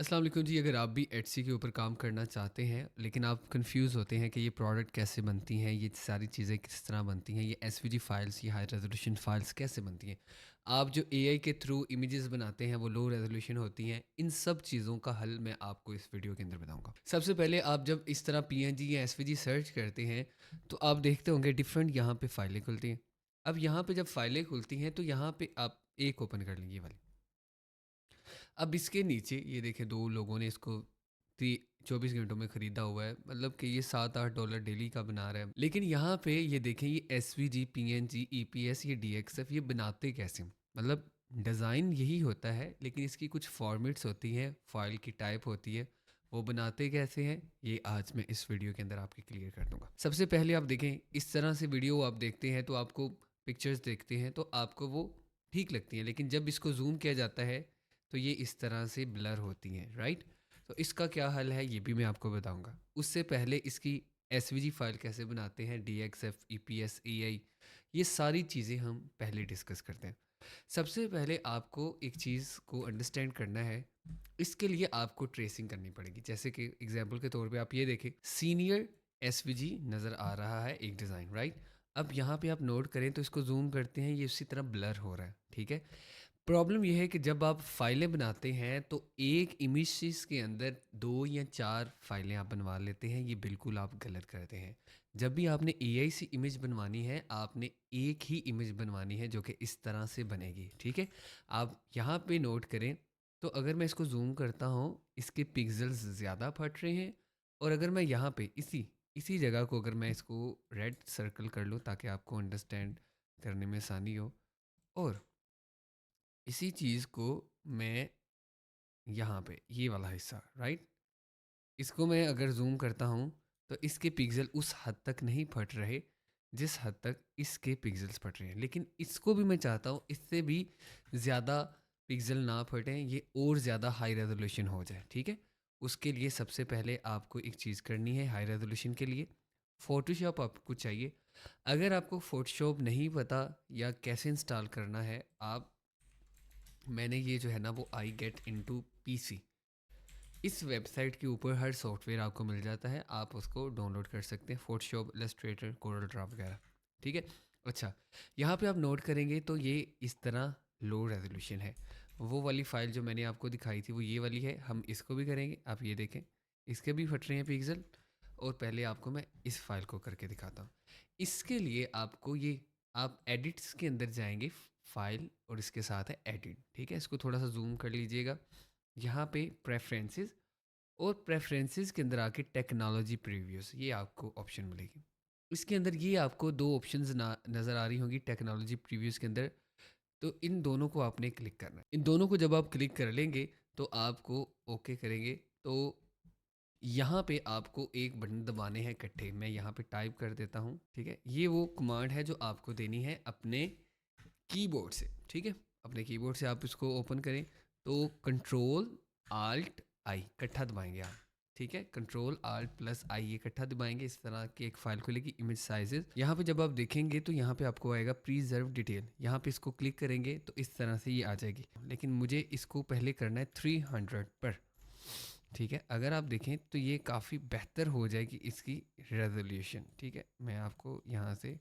अस्सलाम वालेकुम जी। अगर आप भी एटसी के ऊपर काम करना चाहते हैं लेकिन आप कंफ्यूज होते हैं कि ये प्रोडक्ट कैसे बनती हैं, ये सारी चीज़ें किस तरह बनती हैं, ये एसवीजी फाइल्स, ये हाई रेजोल्यूशन फाइल्स कैसे बनती हैं, आप जो एआई के थ्रू इमेजेस बनाते हैं वो लो रेजोल्यूशन होती हैं, इन सब चीज़ों का हल मैं आपको इस वीडियो के अंदर बताऊंगा। सबसे पहले आप जब इस तरह पीएनजी या एसवीजी सर्च करते हैं तो आप देखते होंगे डिफरेंट यहाँ पे फाइलें खुलती हैं। अब यहाँ पे जब फाइलें खुलती हैं तो यहाँ पे आप एक ओपन कर लेंगे, ये वाली। अब इसके नीचे ये देखें, दो लोगों ने इसको 24 घंटों में ख़रीदा हुआ है, मतलब कि ये $7-8 डेली का बना रहा है। लेकिन यहाँ पे ये देखें, ये S V G, P N G, E P S, ये डी एक्स एफ, ये बनाते कैसे हैं? मतलब डिज़ाइन यही होता है लेकिन इसकी कुछ फॉर्मेट्स होती हैं, फाइल की टाइप होती है, वो बनाते कैसे हैं ये आज मैं इस वीडियो के अंदर आपके क्लियर कर दूंगा। सबसे पहले आप देखें, इस तरह से वीडियो आप देखते हैं तो आपको पिक्चर्स देखते हैं तो आपको वो ठीक लगती हैं, लेकिन जब इसको जूम किया जाता है तो ये इस तरह से ब्लर होती हैं, राइट? तो इसका क्या हल है ये भी मैं आपको बताऊंगा। उससे पहले इसकी एसवीजी फाइल कैसे बनाते हैं, D X F, E P S, A I, ये सारी चीज़ें हम पहले डिस्कस करते हैं। सबसे पहले आपको एक चीज़ को अंडरस्टैंड करना है, इसके लिए आपको ट्रेसिंग करनी पड़ेगी। जैसे कि एग्जांपल के तौर पे आप ये देखें, सीनियर एसवीजी नज़र आ रहा है एक डिज़ाइन, राइट? अब यहाँ पे आप नोट करें तो इसको जूम करते हैं, ये उसी तरह ब्लर हो रहा है, ठीक है? प्रॉब्लम ये है कि जब आप फाइलें बनाते हैं तो एक इमेज के अंदर 2 या 4 फाइलें आप बनवा लेते हैं, ये बिल्कुल आप गलत करते हैं। जब भी आपने एआई से इमेज बनवानी है, आपने एक ही इमेज बनवानी है जो कि इस तरह से बनेगी, ठीक है? आप यहाँ पे नोट करें, तो अगर मैं इसको जूम करता हूँ, इसके पिक्सल्स ज़्यादा फट रहे हैं। और अगर मैं यहाँ पे इसी इसी जगह को अगर मैं इसको रेड सर्कल कर लूँ ताकि आपको अंडरस्टैंड करने में आसानी हो, और इसी चीज़ को मैं यहाँ पे ये वाला हिस्सा, राइट, इसको मैं अगर जूम करता हूँ तो इसके पिक्सल उस हद तक नहीं फट रहे जिस हद तक इसके पिक्सल्स फट रहे हैं, लेकिन इसको भी मैं चाहता हूँ इससे भी ज़्यादा पिक्सल ना फटें, ये और ज़्यादा हाई रेजोल्यूशन हो जाए, ठीक है? उसके लिए सबसे पहले आपको एक चीज़ करनी है। हाई रेजोल्यूशन के लिए फ़ोटोशॉप आपको चाहिए। अगर आपको फ़ोटोशॉप नहीं पता या कैसे इंस्टॉल करना है, आप मैंने ये जो है ना वो आई गेट इनटू पीसी, इस वेबसाइट के ऊपर हर सॉफ्टवेयर आपको मिल जाता है, आप उसको डाउनलोड कर सकते हैं, फोटोशॉप, इलस्ट्रेटर, कोरल ड्रा वगैरह, ठीक है? अच्छा, यहाँ पे आप नोट करेंगे तो ये इस तरह लो रेजोल्यूशन है। वो वाली फ़ाइल जो मैंने आपको दिखाई थी वो ये वाली है, हम इसको भी करेंगे। आप ये देखें, इसके भी फट रहे हैं पिक्सल। और पहले आपको मैं इस फाइल को करके दिखाता हूँ। इसके लिए आपको ये, आप एडिट्स के अंदर जाएंगे, फाइल और इसके साथ है एडिट, ठीक है? इसको थोड़ा सा जूम कर लीजिएगा। यहाँ पे प्रेफरेंसेस, और प्रेफरेंसेस के अंदर आके टेक्नोलॉजी प्रीव्यूज़, ये आपको ऑप्शन मिलेगी। इसके अंदर ये आपको दो ऑप्शंस नज़र आ रही होंगी टेक्नोलॉजी प्रीव्यूज़ के अंदर। तो इन दोनों को आपने क्लिक करना है। इन दोनों को जब आप क्लिक कर लेंगे तो आपको ओके करेंगे तो यहाँ पे आपको एक बटन दबाने हैं इकट्ठे। मैं यहाँ पे टाइप कर देता हूँ, ठीक है? ये वो कमांड है जो आपको देनी है अपने कीबोर्ड से, ठीक है? अपने कीबोर्ड से आप इसको ओपन करें तो कंट्रोल आल्ट आई इकट्ठा दबाएंगे आप, ठीक है? कंट्रोल आल्ट प्लस आई ये इकट्ठा दबाएंगे, इस तरह की एक फाइल खुलेगी, इमेज साइजेस। यहाँ पे जब आप देखेंगे तो यहाँ पे आपको आएगा प्रीजर्व डिटेल, यहाँ पे इसको क्लिक करेंगे तो इस तरह से ये आ जाएगी। लेकिन मुझे इसको पहले करना है 300 पर, ठीक है? अगर आप देखें तो ये काफ़ी बेहतर हो जाएगी इसकी रेजोल्यूशन, ठीक है? मैं आपको यहाँ से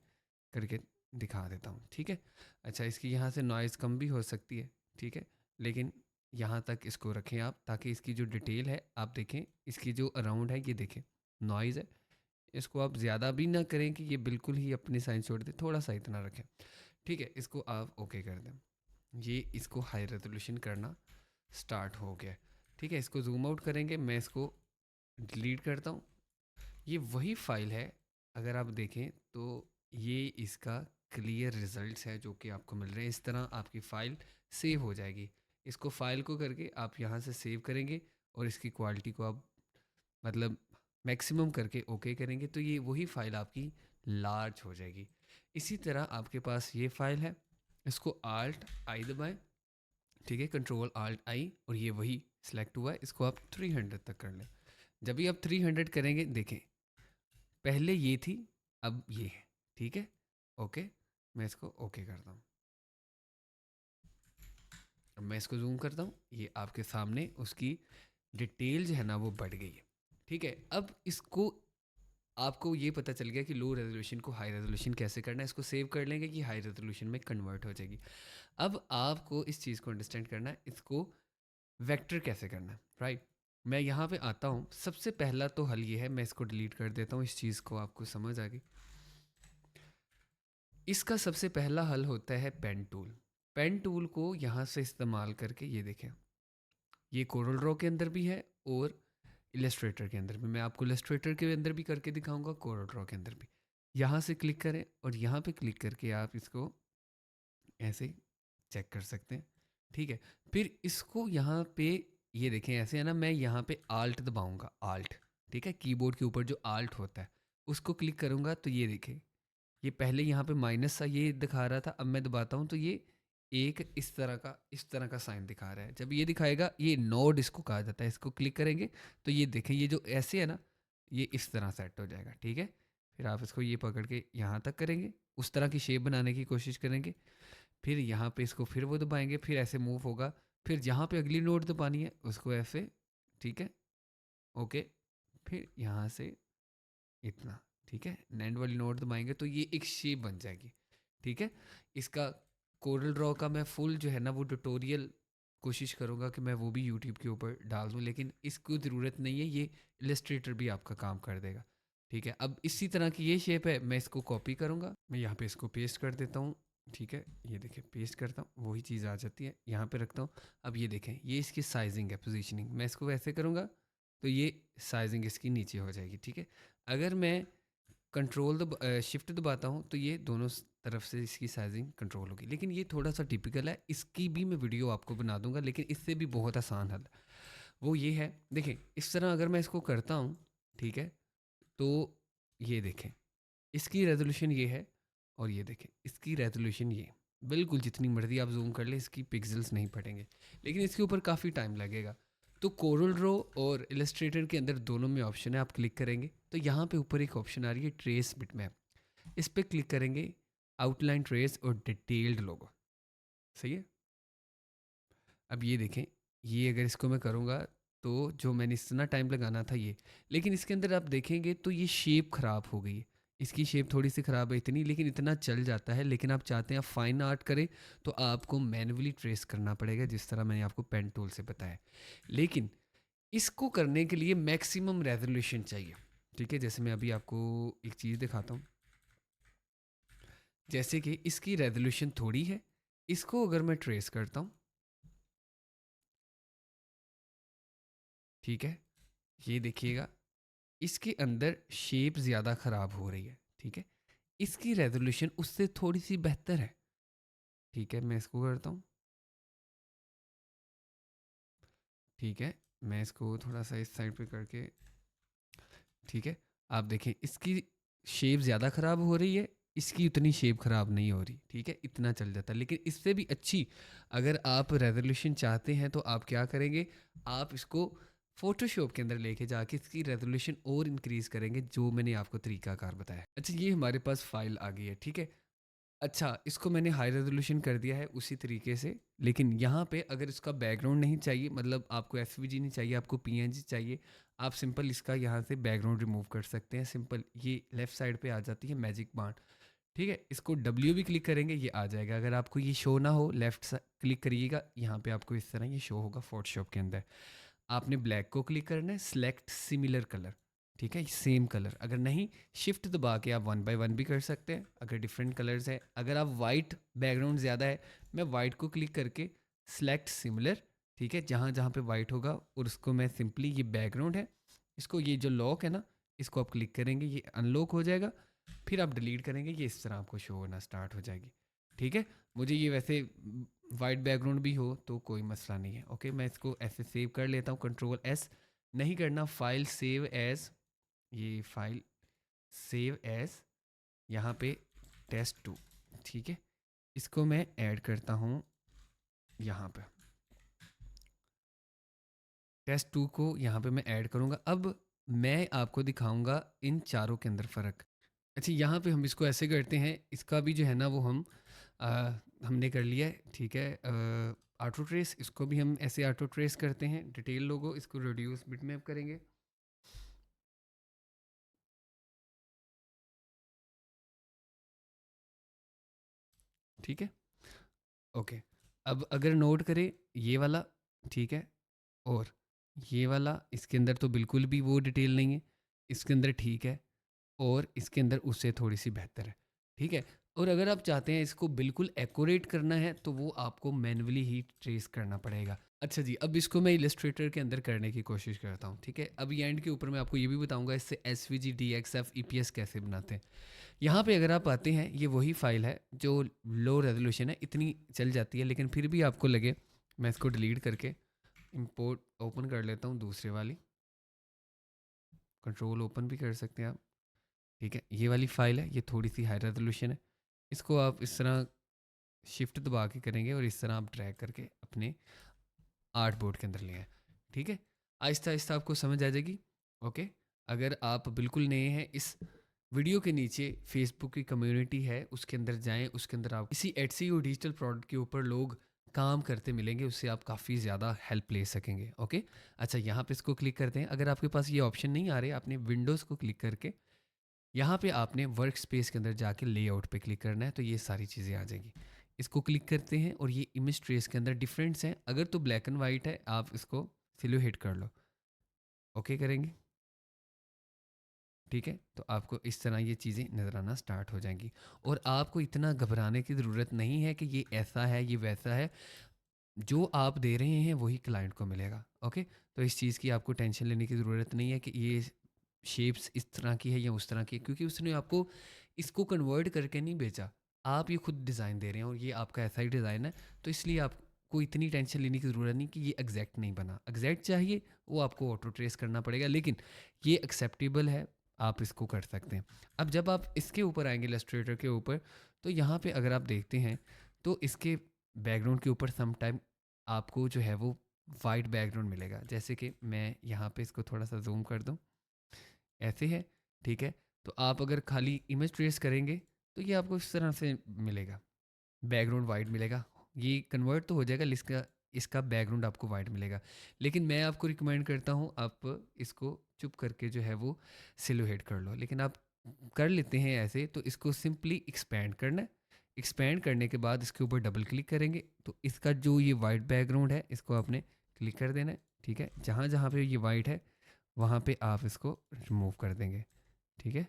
करके दिखा देता हूँ, ठीक है? अच्छा, इसकी यहाँ से नॉइज़ कम भी हो सकती है, ठीक है? लेकिन यहाँ तक इसको रखें आप, ताकि इसकी जो डिटेल है आप देखें, इसकी जो अराउंड है ये देखें, नॉइज़ है। इसको आप ज़्यादा भी ना करें कि ये बिल्कुल ही अपनी साइज छोड़ दे, थोड़ा सा इतना रखें, ठीक है? इसको आप ओके कर दें। ये इसको हाई रेजोल्यूशन करना स्टार्ट हो गया, ठीक है? इसको जूम आउट करेंगे, मैं इसको डिलीट करता हूँ। ये वही फाइल है, अगर आप देखें तो ये इसका क्लियर रिजल्ट्स है जो कि आपको मिल रहे हैं। इस तरह आपकी फ़ाइल सेव हो जाएगी। इसको फ़ाइल को करके आप यहाँ से सेव करेंगे और इसकी क्वालिटी को आप मतलब मैक्सिमम करके ओके करेंगे तो ये वही फ़ाइल आपकी लार्ज हो जाएगी। इसी तरह आपके पास ये फ़ाइल है, इसको आल्ट आई दबाएं, ठीक है? कंट्रोल आल्ट आई, और ये वही सिलेक्ट हुआ है, इसको आप 300 तक कर लें। जब भी आप 300 करेंगे, देखें पहले ये थी, अब ये है, ठीक है? ओके, मैं इसको ओके करता हूँ। अब मैं इसको जूम करता हूँ, ये आपके सामने उसकी डिटेल जो है ना वो बढ़ गई है। ठीक है, अब इसको आपको ये पता चल गया कि लो रेजोल्यूशन को हाई रेजोल्यूशन कैसे करना है। इसको सेव कर लेंगे कि हाई रेजोल्यूशन में कन्वर्ट हो जाएगी। अब आपको इस चीज़ को अंडरस्टैंड करना है, इसको वेक्टर कैसे करना है, राइट। मैं यहाँ पे आता हूँ। सबसे पहला तो हल ये है, मैं इसको डिलीट कर देता हूँ, इस चीज़ को आपको समझ आ गई। इसका सबसे पहला हल होता है पेन टूल। पेन टूल को यहाँ से इस्तेमाल करके, ये देखें, ये कोरल ड्रॉ के अंदर भी है और इलस्ट्रेटर के अंदर भी। मैं आपको इलस्ट्रेटर के अंदर भी करके दिखाऊंगा, कोरल ड्रॉ के अंदर भी। यहाँ से क्लिक करें और यहाँ पे क्लिक करके आप इसको ऐसे चेक कर सकते हैं। ठीक है, फिर इसको यहाँ पे, ये देखें ऐसे है ना, मैं यहाँ पे आल्ट दबाऊंगा, आल्ट। ठीक है, कीबोर्ड के ऊपर जो आल्ट होता है उसको क्लिक करूँगा तो ये देखें, ये पहले यहाँ पे माइनस सा ये दिखा रहा था, अब मैं दबाता हूँ तो ये एक इस तरह का साइन दिखा रहा है। जब ये दिखाएगा, ये नोड इसको कहा जाता है, इसको क्लिक करेंगे तो ये देखें, ये जो ऐसे है ना, ये इस तरह सेट हो जाएगा। ठीक है, फिर आप इसको ये पकड़ के यहाँ तक करेंगे, उस तरह की शेप बनाने की कोशिश करेंगे। फिर यहाँ पे इसको फिर वो दबाएंगे, फिर ऐसे मूव होगा। फिर जहाँ पे अगली नोट दबानी है उसको ऐसे, ठीक है, ओके। फिर यहाँ से इतना, ठीक है, नैंड वाली नोट दबाएंगे तो ये एक शेप बन जाएगी। ठीक है, इसका कोरल ड्रॉ का मैं फुल जो है ना वो ट्यूटोरियल कोशिश करूँगा कि मैं वो भी यूट्यूब के ऊपर डाल दूँ, लेकिन इसको ज़रूरत नहीं है, ये इलस्ट्रेटर भी आपका काम कर देगा। ठीक है, अब इसी तरह की ये शेप है, मैं इसको कॉपी करूँगा, मैं यहाँ पे इसको पेस्ट कर देता हूँ। ठीक है, ये देखें, पेस्ट करता हूँ, वही चीज़ आ जाती है, यहाँ पे रखता हूँ। अब ये देखें, ये इसकी साइजिंग है, पोजीशनिंग, मैं इसको वैसे करूँगा तो ये साइजिंग इसकी नीचे हो जाएगी। ठीक है, अगर मैं शिफ्ट दबाता हूँ तो ये दोनों तरफ से इसकी साइजिंग कंट्रोल होगी। लेकिन ये थोड़ा सा टिपिकल है, इसकी भी मैं वीडियो आपको बना दूंगा, लेकिन इससे भी बहुत आसान हल वो ये है। देखें, इस तरह अगर मैं इसको करता हूँ, ठीक है, तो ये देखें, इसकी रेजोल्यूशन ये है, और ये देखें इसकी रेजोल्यूशन ये, बिल्कुल जितनी मर्जी आप जूम कर ले इसकी पिक्सल्स नहीं पड़ेंगे, लेकिन इसके ऊपर काफ़ी टाइम लगेगा। तो कोरल ड्रॉ और इलस्ट्रेटर के अंदर दोनों में ऑप्शन है, आप क्लिक करेंगे तो यहाँ पे ऊपर एक ऑप्शन आ रही है ट्रेस बिटमैप, इस पर क्लिक करेंगे, आउटलाइन ट्रेस और डिटेल्ड लोगो, सही है। अब ये देखें, ये अगर इसको मैं करूँगा तो जो मैंने इतना टाइम लगाना था ये, लेकिन इसके अंदर आप देखेंगे तो ये शेप ख़राब हो गई है, इसकी शेप थोड़ी सी ख़राब है इतनी, लेकिन इतना चल जाता है। लेकिन आप चाहते हैं आप फाइन आर्ट करें तो आपको मैन्युअली ट्रेस करना पड़ेगा, जिस तरह मैंने आपको पेन टूल से बताया। लेकिन इसको करने के लिए मैक्सिमम रेजोल्यूशन चाहिए। ठीक है, जैसे मैं अभी आपको एक चीज़ दिखाता हूँ, जैसे कि इसकी रेजोल्यूशन थोड़ी है, इसको अगर मैं ट्रेस करता हूँ, ठीक है, ये देखिएगा, इसके अंदर शेप ज़्यादा ख़राब हो रही है। ठीक है, इसकी रेजोल्यूशन उससे थोड़ी सी बेहतर है। ठीक है, मैं इसको करता हूँ, ठीक है, मैं इसको थोड़ा सा इस साइड पे करके, ठीक है, आप देखें इसकी शेप ज़्यादा ख़राब हो रही है, इसकी उतनी शेप ख़राब नहीं हो रही। ठीक है, इतना चल जाता है। लेकिन इससे भी अच्छी अगर आप रेजोल्यूशन चाहते हैं तो आप क्या करेंगे, आप इसको फोटोशॉप के अंदर लेके जाके इसकी रेजोल्यूशन और इंक्रीज़ करेंगे, जो मैंने आपको तरीकाकार बताया। अच्छा, ये हमारे पास फाइल आ गई है। ठीक है, अच्छा, इसको मैंने हाई रेजोल्यूशन कर दिया है उसी तरीके से, लेकिन यहाँ पे अगर इसका बैकग्राउंड नहीं चाहिए, मतलब आपको एसवीजी नहीं चाहिए, आपको पीएनजी चाहिए, आप सिंपल इसका यहाँ से बैकग्राउंड रिमूव कर सकते हैं। सिंपल ये लेफ़्ट साइड पे आ जाती है मैजिक बार। ठीक है, इसको डब्ल्यू भी क्लिक करेंगे, ये आ जाएगा। अगर आपको ये शो ना हो, लेफ्ट क्लिक करिएगा, यहाँ पे आपको इस तरह ये शो होगा फोटोशॉप के अंदर। आपने ब्लैक को क्लिक करना है, सिलेक्ट सिमिलर कलर, ठीक है, सेम कलर। अगर नहीं, शिफ्ट दबा के आप वन बाय वन भी कर सकते हैं अगर डिफरेंट कलर्स है। अगर आप वाइट बैकग्राउंड ज़्यादा है, मैं वाइट को क्लिक करके सिलेक्ट सिमिलर, ठीक है, जहाँ जहाँ पे वाइट होगा, और उसको मैं सिंपली, ये बैकग्राउंड है, इसको ये जो लॉक है ना, इसको आप क्लिक करेंगे, ये अनलॉक हो जाएगा। फिर आप डिलीट करेंगे, ये इस तरह आपको शो होना स्टार्ट हो जाएगी। ठीक है, मुझे ये वैसे वाइट बैकग्राउंड भी हो तो कोई मसला नहीं है। ओके, मैं इसको ऐसे सेव कर लेता हूँ, कंट्रोल एस। नहीं करना, फाइल सेव एज, ये फाइल सेव एज, यहाँ पे टेस्ट2, ठीक है, इसको मैं ऐड करता हूँ यहाँ पे, टेस्ट2 को यहाँ पे मैं ऐड करूँगा। अब मैं आपको दिखाऊंगा इन चारों के अंदर फ़र्क। अच्छा, यहाँ पे हम इसको ऐसे करते हैं, इसका भी जो है ना वो हम हमने कर लिया है, ठीक है। ऑटो ट्रेस, इसको भी हम ऐसे ऑटो ट्रेस करते हैं। डिटेल लोगो, इसको रिड्यूस बिटमैप करेंगे। ठीक है, ओके। अब अगर नोट करें ये वाला, ठीक है, और ये वाला, इसके अंदर तो बिल्कुल भी वो डिटेल नहीं है, इसके अंदर ठीक है, और इसके अंदर उससे थोड़ी सी बेहतर है, ठीक है। और अगर आप चाहते हैं इसको बिल्कुल एक्यूरेट करना है तो वो आपको मैन्युअली ही ट्रेस करना पड़ेगा। अच्छा जी, अब इसको मैं इलस्ट्रेटर के अंदर करने की कोशिश करता हूँ, ठीक है। अब ये एंड के ऊपर मैं आपको ये भी बताऊंगा इससे S V G D X F E P S कैसे बनाते हैं। यहाँ पे अगर आप आते हैं, ये वही फाइल है जो लो रेजोल्यूशन है, इतनी चल जाती है, लेकिन फिर भी आपको लगे, मैं इसको डिलीट करके इंपोर्ट ओपन कर लेता हूँ दूसरे वाली, कंट्रोल ओपन भी कर सकते हैं आप, ठीक है। ये वाली फ़ाइल है, ये थोड़ी सी हाई रेजोल्यूशन है, इसको आप इस तरह शिफ्ट दबा के करेंगे और इस तरह आप ड्रैग करके अपने आर्ट बोर्ड के अंदर ले आए, ठीक है। आहिस्ता आहिस्ता आपको समझ आ जाएगी, ओके। अगर आप बिल्कुल नए हैं, इस वीडियो के नीचे फेसबुक की कम्युनिटी है, उसके अंदर जाएं, उसके अंदर आप इसी एटसी और डिजिटल प्रोडक्ट के ऊपर लोग काम करते मिलेंगे, उससे आप काफ़ी ज़्यादा हेल्प ले सकेंगे, ओके। अच्छा, यहाँ पे इसको क्लिक करते हैं। अगर आपके पास ये ऑप्शन नहीं आ रहे, आपने विंडोज़ को क्लिक करके यहाँ पे आपने वर्क स्पेस के अंदर जाके लेआउट पे क्लिक करना है, तो ये सारी चीज़ें आ जाएंगी। इसको क्लिक करते हैं और ये इमेज ट्रेस के अंदर डिफरेंट्स हैं। अगर तो ब्लैक एंड वाइट है, आप इसको सिलोहेट कर लो, ओके करेंगे, ठीक है। तो आपको इस तरह ये चीज़ें नज़र आना स्टार्ट हो जाएंगी, और आपको इतना घबराने की ज़रूरत नहीं है कि ये ऐसा है, ये वैसा है। जो आप दे रहे हैं वही क्लाइंट को मिलेगा, ओके। तो इस चीज़ की आपको टेंशन लेने की ज़रूरत नहीं है कि ये शेप्स इस तरह की है या उस तरह की है, क्योंकि उसने आपको इसको कन्वर्ट करके नहीं बेचा। आप ये खुद डिज़ाइन दे रहे हैं और ये आपका ऐसा ही डिज़ाइन है, तो इसलिए आपको इतनी टेंशन लेने की ज़रूरत नहीं कि ये एग्जैक्ट नहीं बना। एग्जैक्ट चाहिए वो आपको ऑटो ट्रेस करना पड़ेगा, लेकिन ये एक्सेप्टेबल है, आप इसको कर सकते हैं। अब जब आप इसके ऊपर आएंगे इलस्ट्रेटर के ऊपर, तो यहाँ पे अगर आप देखते हैं तो इसके बैकग्राउंड के ऊपर सम टाइम आपको जो है वो वाइट बैकग्राउंड मिलेगा। जैसे कि मैं यहाँ पे इसको थोड़ा सा जूम कर दूँ, ऐसे है, ठीक है। तो आप अगर खाली इमेज ट्रेस करेंगे तो ये आपको इस तरह से मिलेगा, बैकग्राउंड वाइट मिलेगा। ये कन्वर्ट तो हो जाएगा, इसका इसका बैकग्राउंड आपको वाइट मिलेगा, लेकिन मैं आपको रिकमेंड करता हूँ आप इसको चुप करके जो है वो सिलोहेट कर लो। लेकिन आप कर लेते हैं ऐसे, तो इसको सिंपली एक्सपेंड करना है। एक्सपेंड करने के बाद इसके ऊपर डबल क्लिक करेंगे तो इसका जो ये वाइट बैकग्राउंड है इसको आपने क्लिक कर देना है, ठीक है। जहाँ जहाँ पे ये वाइट है वहाँ पे आप इसको रिमूव कर देंगे, ठीक है।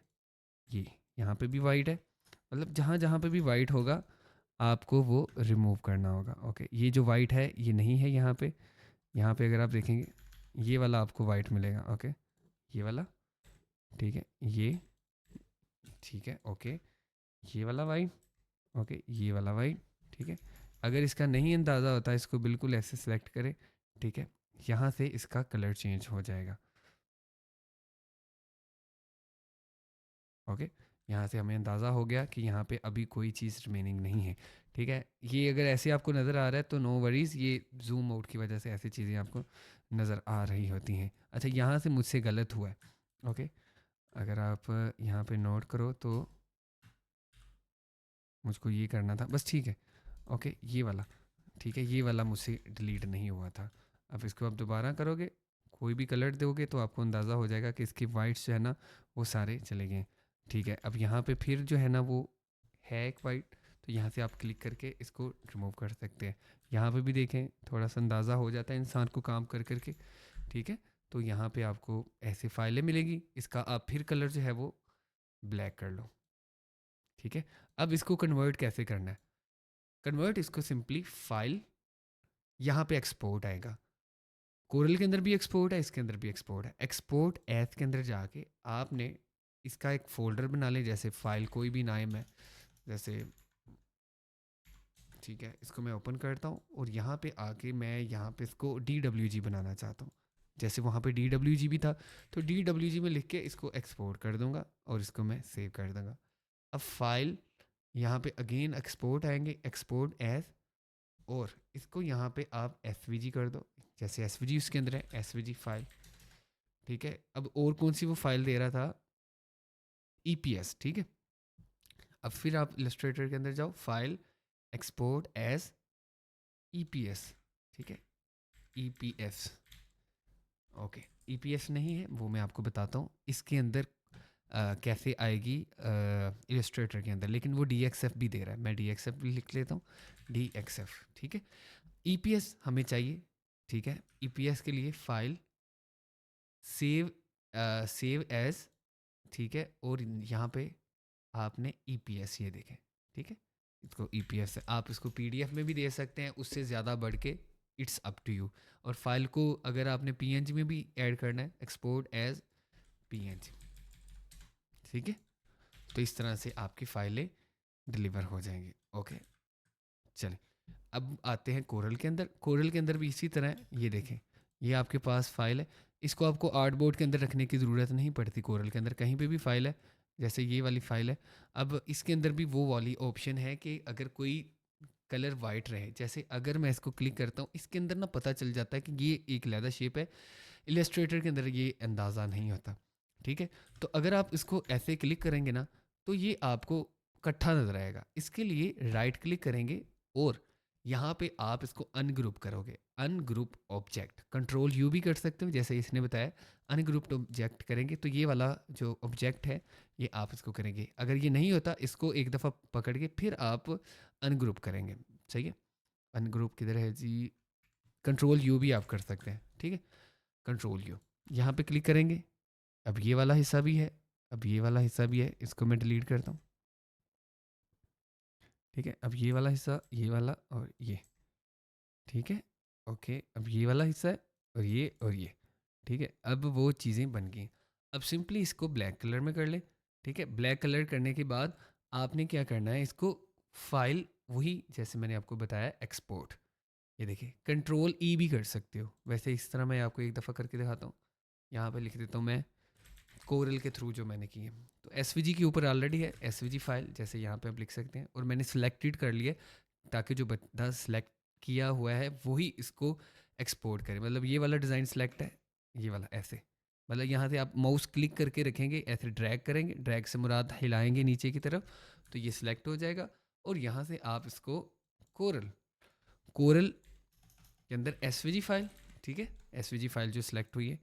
ये यहाँ पे भी वाइट है, मतलब जहाँ जहाँ पे भी वाइट होगा आपको वो रिमूव करना होगा, ओके। ये जो वाइट है ये नहीं है यहाँ पे। यहाँ पे अगर आप देखेंगे ये वाला आपको वाइट मिलेगा, ओके, ये वाला, ठीक है, ये, ठीक है, ओके, ये वाला वाइट, ओके, ये वाला वाइट, ठीक है। अगर इसका नहीं अंदाज़ा होता इसको बिल्कुल ऐसे सेलेक्ट करें, ठीक है। यहाँ से इसका कलर चेंज हो जाएगा, ओके। यहाँ से हमें अंदाज़ा हो गया कि यहाँ पे अभी कोई चीज़ रिमेनिंग नहीं है, ठीक है। ये अगर ऐसे आपको नज़र आ रहा है तो नो वरीज़, ये जूम आउट की वजह से ऐसी चीज़ें आपको नज़र आ रही होती हैं। अच्छा, यहाँ से मुझसे गलत हुआ है, ओके। अगर आप यहाँ पे नोट करो तो मुझको ये करना था बस, ठीक है, ओके, ये वाला, ठीक है, ये वाला मुझसे डिलीट नहीं हुआ था। अब इसको आप दोबारा करोगे, कोई भी कलर दोगे तो आपको अंदाज़ा हो जाएगा कि इसके वाइट्स जो है ना वो सारे चले गए, ठीक है। अब यहाँ पे फिर जो है ना वो है एक वाइट, तो यहाँ से आप क्लिक करके इसको रिमूव कर सकते हैं। यहाँ पे भी देखें, थोड़ा सा अंदाज़ा हो जाता है इंसान को काम कर करके, ठीक है। तो यहाँ पे आपको ऐसी फाइलें मिलेंगी, इसका आप फिर कलर जो है वो ब्लैक कर लो, ठीक है। अब इसको कन्वर्ट कैसे करना है? कन्वर्ट इसको सिंपली फाइल, यहाँ पे एक्सपोर्ट आएगा। कोरल के अंदर भी एक्सपोर्ट है, इसके अंदर भी एक्सपोर्ट है। एक्सपोर्ट एथ के अंदर जाके आपने इसका एक फ़ोल्डर बना लें, जैसे फ़ाइल कोई भी नाम है, जैसे, ठीक है, इसको मैं ओपन करता हूँ और यहाँ पे आके मैं यहाँ पे इसको DWG बनाना चाहता हूँ। जैसे वहाँ पे DWG भी था, तो DWG में लिख के इसको एक्सपोर्ट कर दूँगा और इसको मैं सेव कर दूँगा। अब फाइल, यहाँ पे अगेन एक्सपोर्ट आएंगे, एक्सपोर्ट एज, और इसको यहाँ पे आप SVG कर दो, जैसे SVG उसके अंदर है, SVG फाइल, ठीक है। अब और कौन सी वो फाइल दे रहा था, EPS, ठीक है। अब फिर आप इलस्ट्रेटर के अंदर जाओ, फाइल, एक्सपोर्ट एज EPS, ठीक है, EPS। ओके, EPS नहीं है वो मैं आपको बताता हूँ इसके अंदर कैसे आएगी इलस्ट्रेटर के अंदर, लेकिन वो DXF भी दे रहा है, मैं DXF भी लिख लेता हूँ, DXF, ठीक है। EPS हमें चाहिए, ठीक है। EPS के लिए फाइल सेव एज, ठीक है, और यहाँ पे आपने EPS ये देखें, ठीक है, इसको EPS आप इसको PDF में भी दे सकते हैं, उससे ज़्यादा बढ़ के इट्स अप टू यू। और फाइल को अगर आपने PNG में भी ऐड करना है, एक्सपोर्ट एज PNG, ठीक है। तो इस तरह से आपकी फाइलें डिलीवर हो जाएंगी। ओके, चलें अब आते हैं कोरल के अंदर। कोरल के अंदर भी इसी तरह है, ये देखें, ये आपके पास फाइल है, इसको आपको आर्टबोर्ड के अंदर रखने की ज़रूरत नहीं पड़ती। कोरल के अंदर कहीं पे भी फाइल है, जैसे ये वाली फाइल है। अब इसके अंदर भी वो वाली ऑप्शन है कि अगर कोई कलर वाइट रहे, जैसे अगर मैं इसको क्लिक करता हूँ, इसके अंदर ना पता चल जाता है कि ये एक लैदर शेप है, इलस्ट्रेटर के अंदर ये अंदाज़ा नहीं होता, ठीक है। तो अगर आप इसको ऐसे क्लिक करेंगे ना, तो ये आपको इकट्ठा नजर आएगा। इसके लिए राइट क्लिक करेंगे और यहाँ पे आप इसको अनग्रुप करोगे, अनग्रुप ऑब्जेक्ट, कंट्रोल यू भी कर सकते हो जैसे इसने बताया। अनग्रुप्ड ऑब्जेक्ट करेंगे तो ये वाला जो ऑब्जेक्ट है ये आप इसको करेंगे। अगर ये नहीं होता, इसको एक दफ़ा पकड़ के फिर आप अनग्रुप करेंगे, सही है। अनग्रुप किधर है जी, कंट्रोल यू भी आप कर सकते हैं, ठीक है, कंट्रोल यू। यहाँ पे क्लिक करेंगे, अब ये वाला हिस्सा भी है, अब ये वाला हिस्सा भी है, इसको मैं डिलीट करता हूँ, ठीक है। अब ये वाला हिस्सा, ये वाला और ये, ठीक है। ओके, अब ये वाला हिस्सा है और ये, ठीक है। अब वो चीज़ें बन गई। अब सिंपली इसको ब्लैक कलर में कर ले, ठीक है। ब्लैक कलर करने के बाद आपने क्या करना है, इसको फाइल वही जैसे मैंने आपको बताया एक्सपोर्ट, ये देखिए कंट्रोल ई भी कर सकते हो। वैसे इस तरह मैं आपको एक दफ़ा करके दिखाता हूँ, यहाँ पे लिख देता हूँ मैं कोरल के थ्रू जो मैंने की है। तो SVG के ऊपर ऑलरेडी है SVG फाइल, जैसे यहाँ पे आप लिख सकते हैं, और मैंने सिलेक्टेड कर लिया ताकि जो बंदा सिलेक्ट किया हुआ है वही इसको एक्सपोर्ट करे। मतलब ये वाला डिज़ाइन सेलेक्ट है, ये वाला ऐसे, मतलब यहाँ से आप माउस क्लिक करके रखेंगे, ऐसे ड्रैग करेंगे, ड्रैग से मुराद हिलाएंगे नीचे की तरफ, तो ये सिलेक्ट हो जाएगा। और यहाँ से आप इसको कोरल, कोरल के अंदर SVG फाइल, ठीक है, SVG फाइल जो सिलेक्ट हुई है,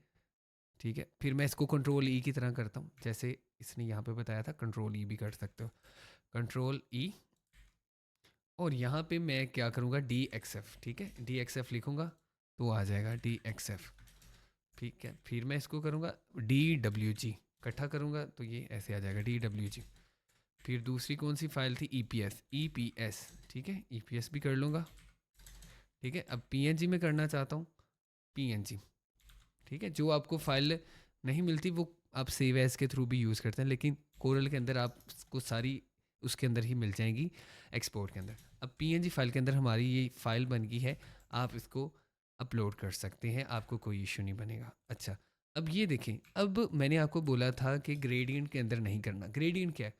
ठीक है। फिर मैं इसको कंट्रोल ई की तरह करता हूँ, जैसे इसने यहाँ पे बताया था, कंट्रोल ई भी कर सकते हो, कंट्रोल ई। और यहाँ पे मैं क्या करूँगा, DXF, ठीक है, DXF लिखूँगा तो आ जाएगा DXF, ठीक है। फिर मैं इसको करूँगा DWG, इकट्ठा करूँगा तो ये ऐसे आ जाएगा DWG। फिर दूसरी कौन सी फाइल थी, EPS, ठीक है, EPS भी कर लूँगा, ठीक है। अब PNG में करना चाहता हूँ, PNG, ठीक है। जो आपको फाइल नहीं मिलती वो आप सेव एज के थ्रू भी यूज़ करते हैं, लेकिन कोरल के अंदर आपको सारी उसके अंदर ही मिल जाएंगी एक्सपोर्ट के अंदर। अब PNG फाइल के अंदर हमारी ये फाइल बन गई है, आप इसको अपलोड कर सकते हैं, आपको कोई इशू नहीं बनेगा। अच्छा, अब ये देखें, अब मैंने आपको बोला था कि ग्रेडियंट के अंदर नहीं करना। ग्रेडियंट क्या है,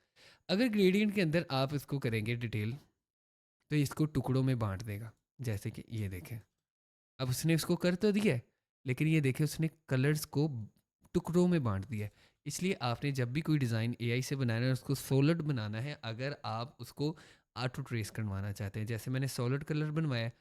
अगर ग्रेडियंट के अंदर आप इसको करेंगे डिटेल, तो इसको टुकड़ों में बांट देगा, जैसे कि ये देखें। अब उसने इसको कर तो दिया है, लेकिन ये देखे उसने कलर्स को टुकड़ों में बांट दिया है। इसलिए आपने जब भी कोई डिज़ाइन AI से बनाना है, उसको सॉलिड बनाना है। अगर आप उसको ऑटो ट्रेस करवाना चाहते हैं, जैसे मैंने सॉलिड कलर बनवाया है,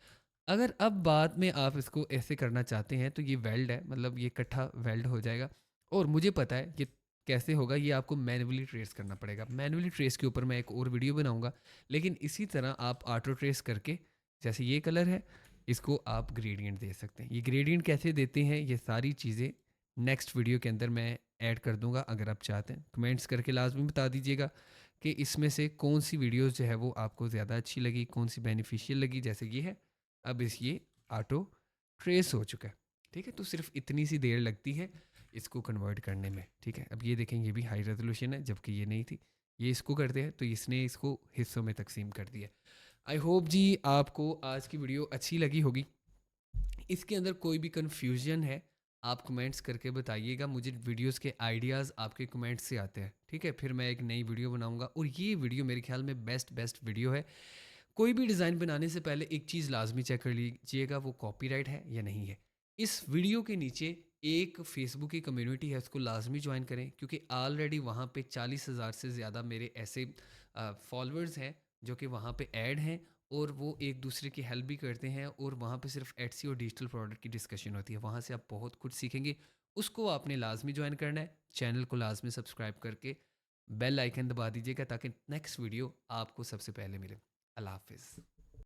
अगर अब बाद में आप इसको ऐसे करना चाहते हैं तो ये वेल्ड है, मतलब ये इकट्ठा वेल्ड हो जाएगा। और मुझे पता है कि कैसे होगा, ये आपको मैनुअली ट्रेस करना पड़ेगा। मैनुअली ट्रेस के ऊपर मैं एक और वीडियो बनाऊंगा, लेकिन इसी तरह आप ऑटो ट्रेस करके, जैसे ये कलर है, इसको आप ग्रेडियंट दे सकते हैं। ये ग्रेडियंट कैसे देते हैं, ये सारी चीज़ें नेक्स्ट वीडियो के अंदर मैं ऐड कर दूंगा। अगर आप चाहते हैं कमेंट्स करके लाजमी बता दीजिएगा कि इसमें से कौन सी वीडियोस जो है वो आपको ज़्यादा अच्छी लगी, कौन सी बेनिफिशियल लगी। जैसे ये है, अब इस ये ऑटो ट्रेस हो चुका है, ठीक है। तो सिर्फ इतनी सी देर लगती है इसको कन्वर्ट करने में, ठीक है। अब ये देखें, ये भी हाई रेजोल्यूशन है जबकि ये नहीं थी। ये इसको करते हैं तो इसने इसको हिस्सों में तकसीम कर दिया। आई होप जी आपको आज की वीडियो अच्छी लगी होगी। इसके अंदर कोई भी कन्फ्यूजन है आप कमेंट्स करके बताइएगा। मुझे वीडियोस के आइडियाज़ आपके कमेंट्स से आते हैं, ठीक है। फिर मैं एक नई वीडियो बनाऊंगा, और ये वीडियो मेरे ख्याल में बेस्ट वीडियो है। कोई भी डिज़ाइन बनाने से पहले एक चीज़ लाजमी चेक कर लीजिएगा, वो कॉपीराइट है या नहीं है। इस वीडियो के नीचे एक फेसबुक की कम्युनिटी है, उसको लाजमी ज्वाइन करें, क्योंकि ऑलरेडी वहाँ पे 40,000 से ज़्यादा मेरे ऐसे फॉलोअर्स हैं जो कि वहाँ पे ऐड हैं और वो एक दूसरे की हेल्प भी करते हैं, और वहाँ पे सिर्फ एट्सी और डिजिटल प्रोडक्ट की डिस्कशन होती है। वहाँ से आप बहुत कुछ सीखेंगे। उसको आपने लाजमी ज्वाइन करना है, चैनल को लाजमी सब्सक्राइब करके बेल आइकन दबा दीजिएगा ताकि नेक्स्ट वीडियो आपको सबसे पहले मिले। अल्लाह हाफिज़।